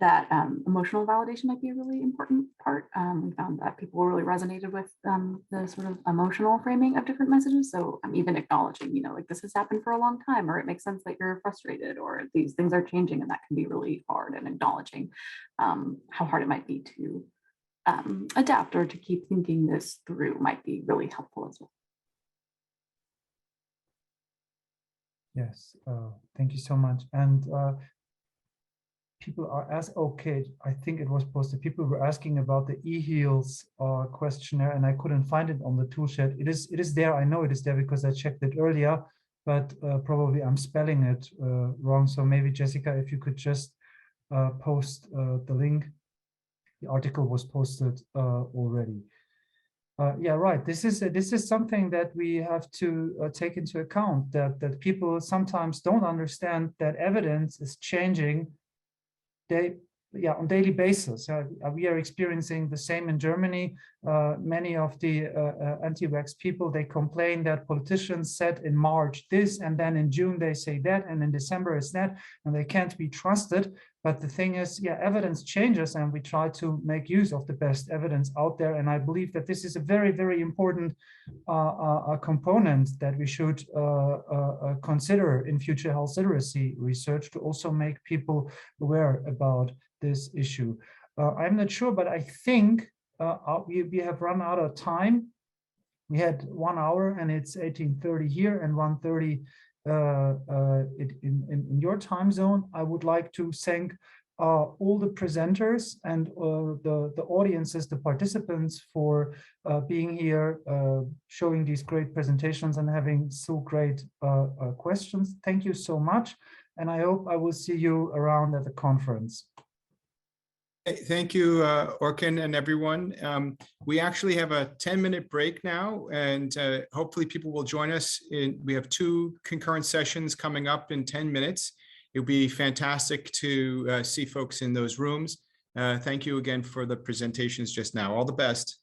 D: that emotional validation might be a really important part. We found that people really resonated with the sort of emotional framing of different messages. So I'm even acknowledging, you know, like this has happened for a long time, or it makes sense that you're frustrated, or these things are changing, and that can be really hard. And acknowledging how hard it might be to adapt or to keep thinking this through might be really helpful as well.
A: Yes, thank you so much. And people are okay, I think it was posted. People were asking about the eHeals questionnaire, and I couldn't find it on the toolshed. It is there. I know it is there because I checked it earlier, but probably I'm spelling it wrong. So maybe Jessica, if you could just post the link. The article was posted already. Yeah, right. This is something that we have to take into account, that people sometimes don't understand that evidence is changing on daily basis. We are experiencing the same in Germany. Many of the anti-vax people, they complain that politicians said in March this, and then in June they say that, and in December is that, and they can't be trusted. But the thing is, yeah, evidence changes, and we try to make use of the best evidence out there. And I believe that this is a very, very important component that we should consider in future health literacy research, to also make people aware about this issue. I'm not sure, but I think we have run out of time. We had 1 hour, and it's 18:30 here and 1:30 in your time zone. I would like to thank all the presenters and the audiences, the participants, for being here, showing these great presentations and having so great questions. Thank you so much, and I hope I will see you around at the conference.
C: Thank you, Orkan and everyone. We actually have a 10-minute break now, and hopefully people will join us. We have 2 concurrent sessions coming up in 10 minutes. It would be fantastic to see folks in those rooms. Thank you again for the presentations just now. All the best.